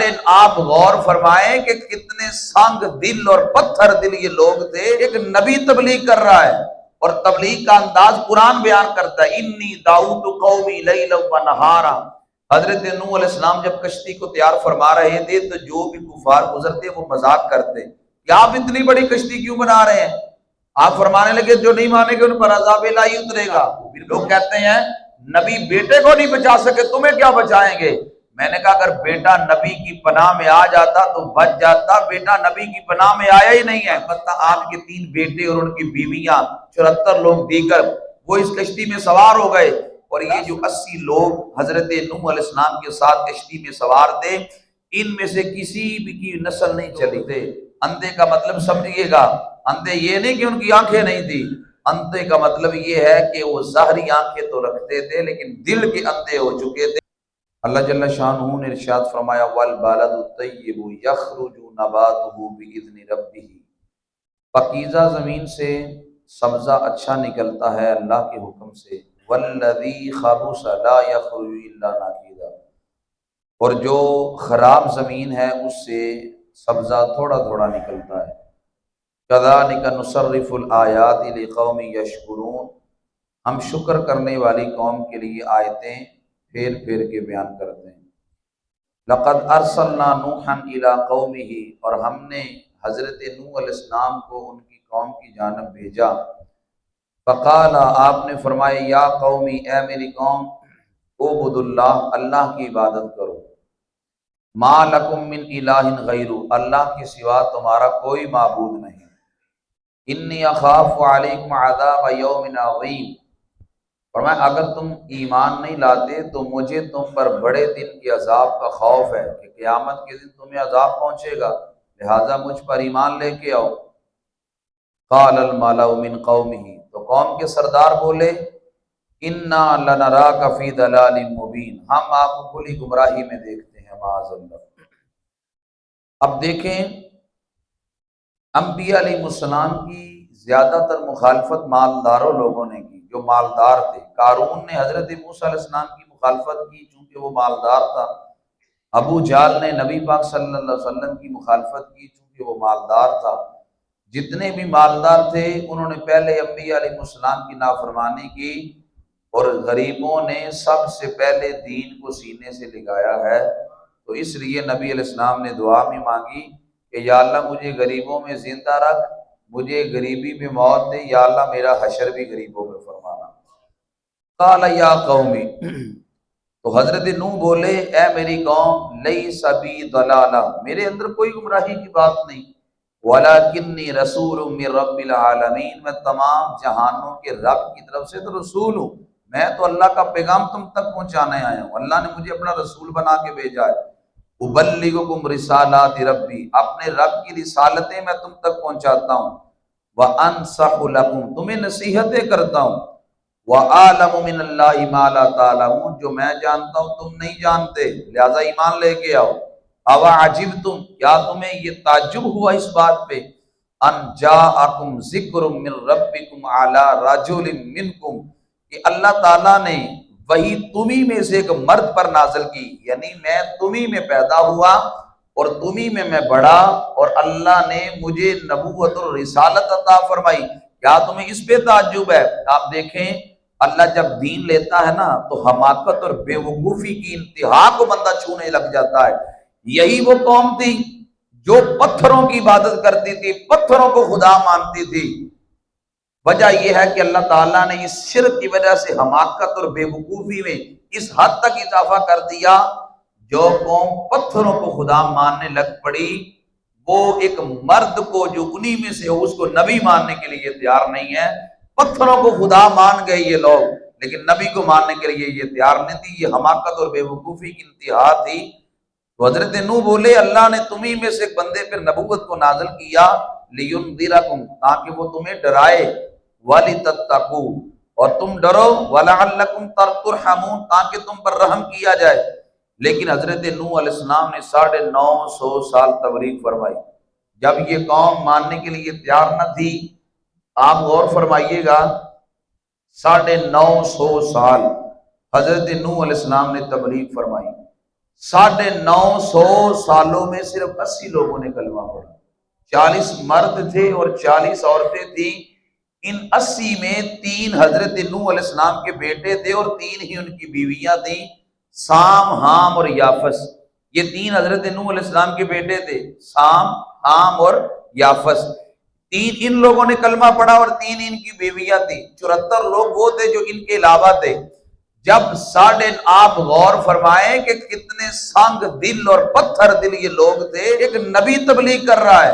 لیکن آپ غور فرمائیں کہ کتنے سنگ دل اور پتھر دل یہ لوگ تھے. ایک نبی تبلیغ کر رہا ہے اور تبلیغ کا انداز قرآن بیان کرتا ہے. انی دعوت قومی لیلا و نہارا. حضرت نوح علیہ السلام جب کشتی کو تیار فرما رہے تھے تو جو بھی کفار گزرتے وہ مذاق کرتے کہ آپ اتنی بڑی کشتی کیوں بنا رہے ہیں. آپ فرمانے لگے جو نہیں مانے گے ان پر عذاب الہی اترے گا. پھر لوگ کہتے ہیں نبی بیٹے کو نہیں بچا سکے تمہیں کیا بچائیں گے. میں نے کہا اگر بیٹا نبی کی پناہ میں آ جاتا تو بچ جاتا. بیٹا نبی کی پناہ میں آیا ہی نہیں ہے. البتہ آپ کے 3 بیٹے اور ان کی بیویاں 74 لوگ دیگر وہ اس کشتی میں سوار ہو گئے. اور یہ جو 80 لوگ حضرت نوح علیہ السلام کے ساتھ کشتی میں سوار تھے ان میں سے کسی بھی کی نسل نہیں چلی تھے. اندھے کا مطلب سمجھیے گا, اندھے یہ نہیں کہ ان کی آنکھیں نہیں تھی. اندھے کا مطلب یہ ہے کہ وہ ظاہری آنکھیں تو رکھتے تھے لیکن دل کے اندھے ہو چکے تھے. اللہ جل شانہ نے ارشاد فرمایا والبلد الطیب یخرج نباتہ باذن ربہ. پاکیزہ زمین سے سبزہ اچھا نکلتا ہے اللہ کے حکم سے. والذی خبث لا یخرج الا نکدا. اور جو خراب زمین ہے اس سے سبزہ تھوڑا تھوڑا نکلتا ہے. کذالک نصرف الآیات لقوم یشکرون. ہم شکر کرنے والی قوم کے لیے آیتیں پھیر پھیر کے بیان کرتے ہیں. لقد ارسلنا نوحا الی قومہ. اور ہم نے حضرت نوح علیہ السلام کو ان کی قوم کی جانب بھیجا. فقال آپ نے فرمایا یا قومی اے میری قوم اعبدوا اللہ اللہ کی عبادت کرو. ما لکم من الہ غیرہ اللہ کے سوا تمہارا کوئی معبود نہیں. انی اخاف علیکم عذاب یوم عظیم. فرمایا اگر تم ایمان نہیں لاتے تو مجھے تم پر بڑے دن کے عذاب کا خوف ہے کہ قیامت کے دن تمہیں عذاب پہنچے گا, لہذا مجھ پر ایمان لے کے آؤ. قال الملأ من قومہ. تو قوم کے سردار بولے انا لنراک فی ضلال مبین. ہم آپ کو کھلی گمراہی میں دیکھتے ہیں معاذ اللہ. اب دیکھیں انبیاء علیہ السلام کی زیادہ تر مخالفت مالداروں لوگوں نے کی جو مالدار تھے. قارون نے حضرت موسیٰ علیہ السلام کی مخالفت کی چونکہ وہ مالدار تھا. ابو جہل نے نبی پاک صلی اللہ علیہ وسلم کی مخالفت کی چونکہ وہ مالدار تھا. جتنے بھی مالدار تھے انہوں نے پہلے انبیاء علیہ السلام کی نافرمانی کی اور غریبوں نے سب سے پہلے دین کو سینے سے لگایا ہے. تو اس لیے نبی علیہ السلام نے دعا میں مانگی کہ یا اللہ مجھے غریبوں میں زندہ رکھ, مجھے غریبی میں موت دے, یا اللہ میرا حشر بھی غریبوں میں فرمانا. قال یا قومی. تو حضرت نوح بولے اے میری قوم لیس بی ضلالہ میرے اندر کوئی گمراہی کی بات نہیں. وَلَكِنِّي رَسُولٌ مِّن رَّبِّ الْعَالَمِينَ. میں تمام جہانوں کے رب کی طرف سے تو رسول ہوں. میں تو اللہ کا پیغام تم تک پہنچانے آیا ہوں. اللہ نے مجھے اپنا رسول بنا کے بھیجا ہے. أُبَلِّغُكُمْ رِسَالَاتِ رَبِّي. اپنے رب کی رسالتیں میں تم تک پہنچاتا ہوں. وَأَنصَحُ لَكُمْ. تمہیں نصیحتیں کرتا ہوں. وَأَعْلَمُ مِنَ اللَّهِ مَا لَا تَعْلَمُونَ. جو میں جانتا ہوں تم نہیں جانتے, لہذا ایمان لے کے آؤ. اَوَ عَجِبْتُمْ. کیا تمہیں یہ تعجب ہوا اس بات پہ ان جاءکم ذکر من ربکم علی رجل منکم کہ اللہ تعالیٰ نے وہی تمہیں میں سے ایک مرد پر نازل کی. یعنی میں تمہیں میں پیدا ہوا اور تمہیں میں بڑا اور اللہ نے مجھے نبوت اور رسالت عطا فرمائی. کیا تمہیں اس پہ تعجب ہے؟ آپ دیکھیں اللہ جب دین لیتا ہے نا تو حماقت اور بے وقوفی کی انتہا کو بندہ چھونے لگ جاتا ہے. یہی وہ قوم تھی جو پتھروں کی عبادت کرتی تھی, پتھروں کو خدا مانتی تھی. وجہ یہ ہے کہ اللہ تعالیٰ نے اس شرک کی وجہ سے حماقت اور بے وقوفی میں اس حد تک اضافہ کر دیا. جو قوم پتھروں کو خدا ماننے لگ پڑی وہ ایک مرد کو جو انہی میں سے ہو اس کو نبی ماننے کے لیے تیار نہیں ہے. پتھروں کو خدا مان گئے یہ لوگ لیکن نبی کو ماننے کے لیے یہ تیار نہیں تھی. یہ حماقت اور بے وقوفی کی انتہا تھی. تو حضرت نوح بولے اللہ نے تمہیں میں سے ایک بندے پر نبوت کو نازل کیا لِيُنذِرَكُمْ تاکہ وہ تمہیں ڈرائے, وَلِتَتَّقُوا اور تم ڈرو, وَلَعَلَّكُمْ تَرْحَمُونَ تاکہ تم پر رحم کیا جائے. لیکن حضرت نوح علیہ السلام نے 950 سال تبلیغ فرمائی. جب یہ قوم ماننے کے لیے تیار نہ تھی, آپ غور فرمائیے گا 950 سال حضرت نوح علیہ السلام نے تبلیغ فرمائی. 950 سالوں میں صرف 80 لوگوں نے کلمہ پڑھا، 40 مرد تھے اور 40 عورتیں تھیں۔ ان 80 میں 3 حضرت نوح علیہ السلام کے بیٹے تھے اور 3 ہی ان کی بیویاں تھیں، سام، حام اور یافس۔ یہ 3 حضرت نوح علیہ السلام کے بیٹے تھے، سام، حام اور یافس۔ 3 ان لوگوں نے کلمہ پڑھا اور 3 ان کی بیویاں تھیں۔ 74 لوگ وہ تھے جو ان کے علاوہ تھے۔ جب آپ غور فرمائیں کہ کتنے سنگ دل اور پتھر دل یہ لوگ تھے۔ ایک نبی تبلیغ کر رہا ہے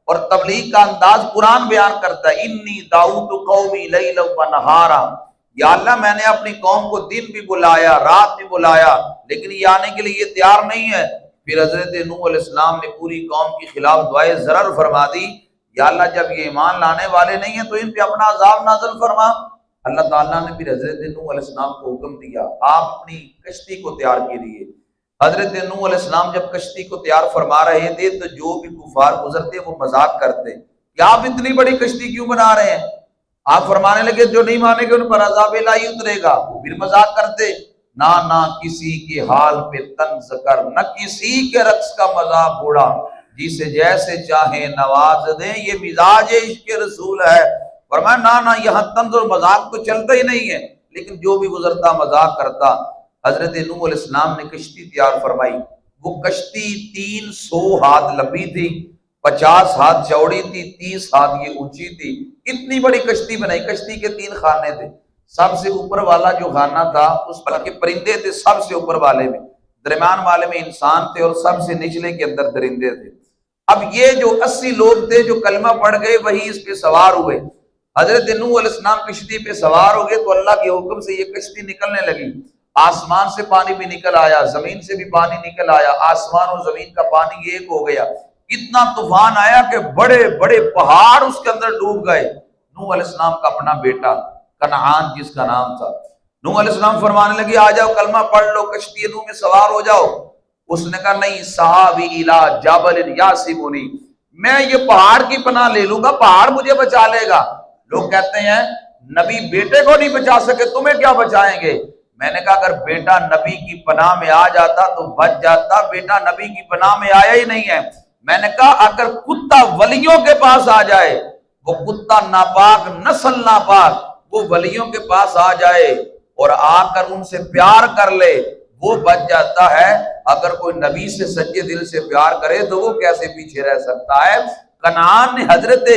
اور تبلیغ کا انداز قرآن بیان کرتا ہے، انی دعوت قومی لیلا و نہارا، یا اللہ میں نے اپنی قوم کو دن بھی بلایا، رات بھی بلایا، لیکن یہ آنے کے لیے یہ تیار نہیں ہے۔ پھر حضرت نوح علیہ السلام نے پوری قوم کی خلاف دعائے ضرر فرما دی، یا اللہ جب یہ ایمان لانے والے نہیں ہیں تو ان پہ اپنا عذاب نازل فرما۔ اللہ تعالیٰ نے پھر حضرت نوح علیہ السلام کو حکم دیا، آپ اپنی کشتی کو تیار کیجیے۔ حضرت نوح علیہ السلام جب کشتی کو تیار فرما رہے تھے تو جو بھی کفار گزرتے وہ مذاق کرتے کہ آپ اتنی بڑی کشتی کیوں بنا رہے ہیں؟ آپ فرمانے لگے جو نہیں مانے گے ان پر عذاب الہی اترے گا۔ وہ پھر مذاق کرتے، نہ کسی کے حال پہ طنز کر، نہ کسی کے رقص کا مذاق اڑا، جسے جیسے چاہے نواز دیں، یہ مزاج عشق رسول ہے۔ فرمایا نہ یہاں طنز اور مذاق تو چلتا ہی نہیں ہے، لیکن جو بھی گزرتا مذاق کرتا۔ حضرت نوح علیہ السلام نے کشتی تیار فرمائی۔ وہ کشتی 300 ہاتھ لمبی تھی، 50 ہاتھ چوڑی تھی، 30 ہاتھ یہ اونچی تھی۔ اتنی بڑی کشتی بنائی۔ کشتی کے 3 خانے تھے، سب سے اوپر والا جو خانہ تھا اس پر کے پرندے تھے، سب سے اوپر والے میں، درمیان والے میں انسان تھے اور سب سے نچلے کے اندر درندے تھے۔ اب یہ جو 80 لوگ تھے جو کلمہ پڑھ گئے وہی اس پہ سوار ہوئے۔ حضرت نوح علیہ السلام کشتی پہ سوار ہو گئے تو اللہ کے حکم سے یہ کشتی نکلنے لگی۔ آسمان سے پانی بھی نکل آیا، زمین سے بھی پانی نکل آیا، آسمان اور زمین کا پانی ایک ہو گیا۔ اتنا طوفان آیا کہ بڑے بڑے پہاڑ اس کے اندر ڈوب گئے۔ نوح علیہ السلام کا اپنا بیٹا کنعان جس کا نام تھا، نوح علیہ السلام فرمانے لگے آ جاؤ کلمہ پڑھ لو، کشتی نوح میں سوار ہو جاؤ۔ اس نے کہا نہیں، صحابی الی جبل یاسمونی، میں یہ پہاڑ کی پناہ لے لوں گا، پہاڑ مجھے بچا لے گا۔ لوگ کہتے ہیں نبی بیٹے کو نہیں بچا سکے، تمہیں کیا بچائیں گے؟ میں نے کہا اگر بیٹا نبی کی پناہ میں آ جاتا تو بچ جاتا، بیٹا نبی کی پناہ میں آیا ہی نہیں ہے۔ میں نے کہا اگر کتا ولیوں کے پاس آ جائے، وہ کتا ناپاک، نسل ناپاک، وہ ولیوں کے پاس آ جائے اور آ کر ان سے پیار کر لے، وہ بچ جاتا ہے۔ اگر کوئی نبی سے سچے دل سے پیار کرے تو وہ کیسے پیچھے رہ سکتا ہے؟ کنعان نے حضرت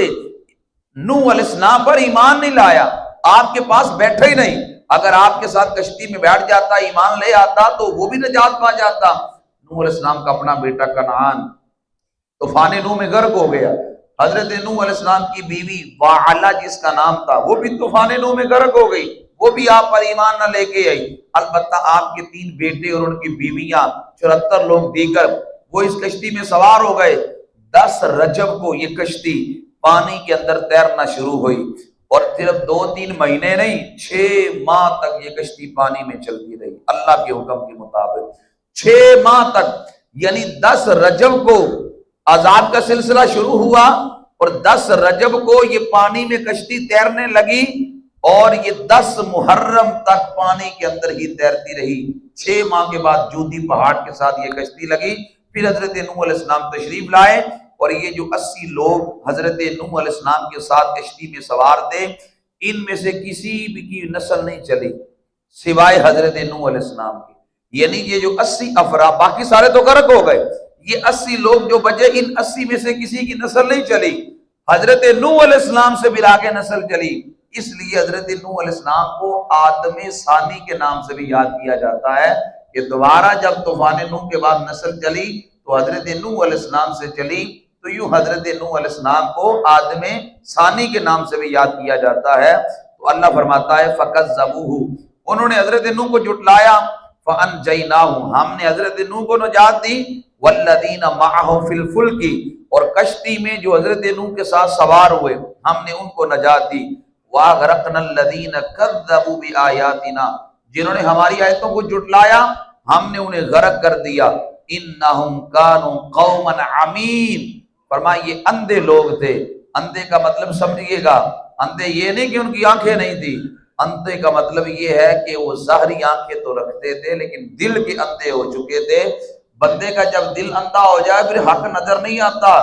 نوح علیہ السلام پر ایمان نہیں لایا، آپ کے پاس بیٹھا ہی نہیں۔ اگر آپ کے ساتھ کشتی میں بیٹھ جاتا، ایمان لے آتا تو وہ بھی نجات پا جاتا۔ نوح علیہ السلام کا اپنا بیٹا کنعان طوفان نوح میں غرق ہو گیا۔ حضرت نوح علیہ السلام کی بیوی وعلا جس کا نام تھا وہ بھی طوفان نوح میں غرق ہو گئی، وہ بھی آپ پر ایمان نہ لے کے آئی۔ البتہ آپ کے 3 بیٹے اور ان کی بیویاں 74 لوگ دیگر وہ اس کشتی میں سوار ہو گئے۔ 10 رجب کو یہ کشتی پانی کے اندر تیرنا شروع ہوئی اور صرف 2-3 مہینے نہیں، 6 ماہ تک یہ کشتی پانی میں چلتی رہی اللہ کے حکم کے مطابق۔ 6 ماہ تک، یعنی 10 رجب کو عذاب کا سلسلہ شروع ہوا اور 10 رجب کو یہ پانی میں کشتی تیرنے لگی اور یہ 10 محرم تک پانی کے اندر ہی تیرتی رہی۔ 6 ماہ کے بعد جودی پہاڑ کے ساتھ یہ کشتی لگی۔ پھر حضرت نوح علیہ السلام تشریف لائے اور یہ جو 80 لوگ حضرت نوح علیہ السلام کے ساتھ کشتی میں سوار تھے، ان میں سے کسی بھی کی نسل نہیں چلی سوائے حضرت نوح علیہ السلام کی۔ یعنی یہ جو 80 افراد، باقی سارے تو غرق ہو گئے، یہ 80 لوگ جو بچے، ان 80 میں سے کسی کی نسل نہیں چلی۔ حضرت نوح علیہ السلام سے بھی آگے نسل چلی۔ اس لیے حضرت نوح علیہ السلام کو آدم ثانی کے نام سے بھی یاد کیا جاتا ہے کہ دوبارہ جب طوفان نوح کے بعد نسل چلی تو حضرت نوح علیہ السلام سے چلی، تو یوں حضرت نوح علیہ السلام کو آدم ثانی کے نام سے بھی یاد کیا جاتا ہے۔ تو اللہ فرماتا ہے فَكَذَّبُوهُ، انہوں نے حضرت نوح کو جھٹلایا، فَأَنْجَيْنَاهُ، ہم نے حضرت نوح کو نجات دی، وَالَّذِينَ مَعَهُ فِي الْفُلْكِ، اور کشتی میں جو حضرت نوح کے ساتھ سوار ہوئے ہم نے ان کو نجات دی، وَأَغْرَقْنَا الَّذِينَ كَذَّبُوا بِآيَاتِنَا، جنہوں نے ہماری آیتوں کو جھٹلایا ہم نے انہیں غرق کر دیا، إِنَّهُمْ كَانُوا قَوْمًا عَمِينَ، فرمایا یہ اندھے لوگ تھے۔ اندھے کا مطلب سمجھئے گا، اندھے یہ نہیں کہ ان کی آنکھیں نہیں تھی، اندھے کا مطلب یہ ہے کہ وہ ظاہری آنکھیں تو رکھتے تھے لیکن دل کے اندھے ہو چکے تھے۔ بندے کا جب دل اندھا ہو جائے پھر حق نظر نہیں آتا،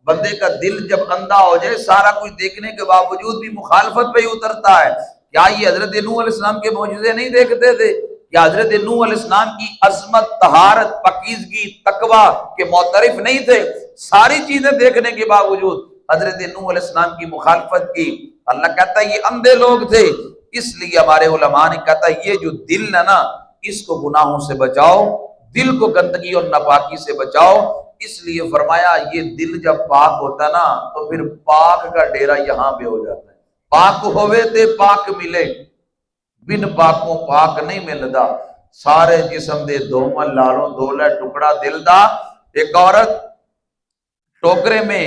بندے کا دل جب اندھا ہو جائے سارا کچھ دیکھنے کے باوجود بھی مخالفت پہ ہی اترتا ہے۔ کیا یہ حضرت نوح علیہ السلام کے معجزے نہیں دیکھتے تھے؟ کیا حضرت نوح علیہ السلام کی عظمت، طہارت، پاکیزگی، تقوی کے معترف نہیں تھے؟ ساری چیزیں دیکھنے کے باوجود حضرت نوح علیہ السلام کی مخالفت کی۔ اللہ کہتا ہے یہ اندھے لوگ تھے، اس لیے ہمارے علماء نے کہتا ہے یہ جو دل ہے نا، اس کو گناہوں سے بچاؤ، دل کو گندگی اور ناپاکی سے بچاؤ۔ اس لیے فرمایا یہ دل جب پاک ہوتا ہے نا تو پھر پاک کا ڈیرا یہاں پہ ہو جاتا ہے۔ پاک ہوئے تے پاک ملے، بن پاکوں پاک نہیں ملدا، سارے جسم دے دومن لالوں دولے ٹکڑا دل دا۔ ایک عورت ٹوکرے میں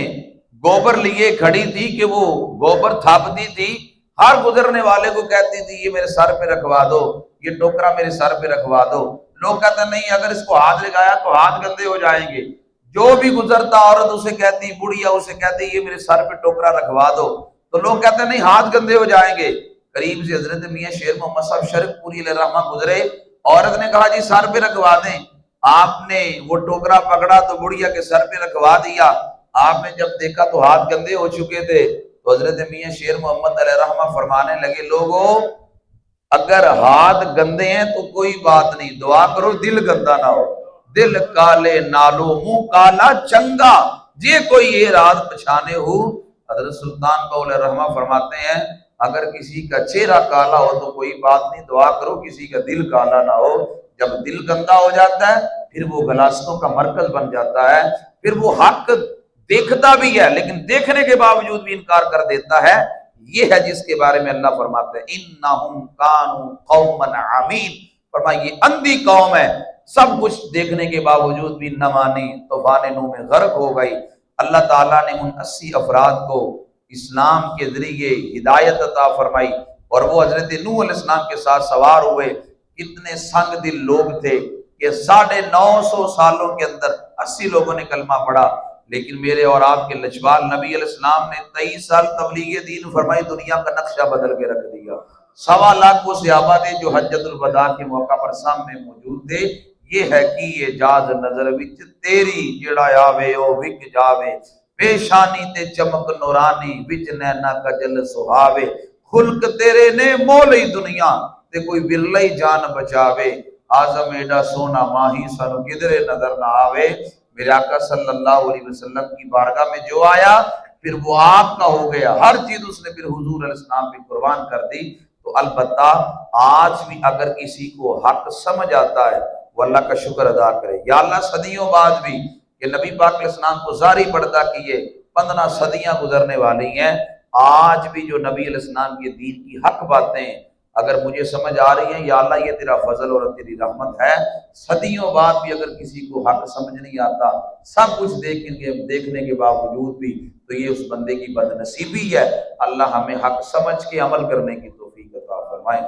گوبر لیے کھڑی تھی کہ وہ گوبر تھاپتی تھی، ہر گزرنے والے کو کہتی تھی یہ میرے سر پہ رکھوا دو، یہ ٹوکرا میرے سر پہ رکھوا دو۔ لوگ کہتے ہیں نہیں اگر اس کو ہاتھ لگایا تو ہاتھ گندے ہو جائیں گے۔ جو بھی گزرتا عورت اسے کہتی، بڑھیا اسے کہتی یہ میرے سر پہ ٹوکرا رکھوا دو، تو لوگ کہتے ہیں نہیں ہاتھ گندے ہو جائیں گے۔ قریب سے حضرت میاں شیر محمد صاحب شرف پوری علیہ الرحمہ گزرے، عورت نے کہا جی سر پہ رکھوا دیں۔ آپ نے وہ ٹوکرا پکڑا تو بڑھیا کے سر پہ رکھوا دیا۔ آپ نے جب دیکھا تو ہاتھ گندے ہو چکے تھے، تو حضرت میاں شیر محمد علیہ الرحمہ فرمانے لگے لوگوں اگر ہاتھ گندے ہیں تو کوئی بات نہیں، دعا کرو دل گندا نہ ہو۔ دل کالے نالو منہ کالا چنگا جے کوئی یہ راز پچھانے ہو۔ حضرت سلطان باؤ رحمہ فرماتے ہیں اگر کسی کا چہرہ کالا ہو تو کوئی بات نہیں، دعا کرو کسی کا دل کالا نہ ہو۔ جب دل گندا ہو جاتا ہے پھر وہ غلاستوں کا مرکز بن جاتا ہے، پھر وہ حق دیکھتا بھی ہے لیکن دیکھنے کے باوجود بھی انکار کر دیتا ہے۔ یہ ہے جس کے بارے میں اللہ فرماتے ہیں انہم کانوا قوما عمین، فرمایا یہ اندھی قوم ہے، سب کچھ دیکھنے کے باوجود بھی نہ مانی، طوفان نوح میں غرق ہو گئی۔ اللہ تعالیٰ نے ان 80 افراد کو اسلام کے ذریعے ہدایت عطا فرمائی اور وہ حضرت نوح علیہ السلام کے ساتھ سوار ہوئے۔ کتنے سنگ دل لوگ تھے کہ 950 سالوں کے اندر 80 لوگوں نے کلمہ پڑھا، لیکن میرے اور آپ کے لجپال نبی علیہ السلام نے 23 سال تبلیغ دین فرمائی، دنیا کا نقشہ بدل کے رکھ دیا۔ 1.25 لاکھ وہ صحابہ تھے جو حجۃ الوداع کے موقع پر سامنے موجود تھے۔ یہ ہے کہ اعجاز نظر وچ تیری جڑا آوے او وک جاوے، پیشانی تے چمک نورانی وچ نینا کجل سہاوے، خلق تیرے نے مولئی دنیا تے کوئی ورلئی جان بچاوے، آزم ایڈا سونا ماہی سانو کدرے نظر نہ آوے۔ میرے آقا صلی اللہ علیہ وسلم کی بارگاہ میں جو آیا پھر وہ آپ کا ہو گیا، ہر چیز اس نے پھر حضور علیہ السلام پہ قربان کر دی۔ تو البتہ آج بھی اگر کسی کو حق سمجھ آتا ہے وہ اللہ کا شکر ادا کرے۔ یا اللہ صدیوں بعد بھی کہ نبی پاک علیہ السلام کو ظاہری پردہ کیے 15 صدیاں گزرنے والی ہیں، آج بھی جو نبی علیہ السلام کے دین کی حق باتیں اگر مجھے سمجھ آ رہی ہیں، یا اللہ یہ تیرا فضل اور تیری رحمت ہے۔ صدیوں بعد بھی اگر کسی کو حق سمجھ نہیں آتا، سب کچھ دیکھنے کے باوجود بھی، تو یہ اس بندے کی بد نصیبی ہے۔ اللہ ہمیں حق سمجھ کے عمل کرنے کی توفیق عطا فرمائے۔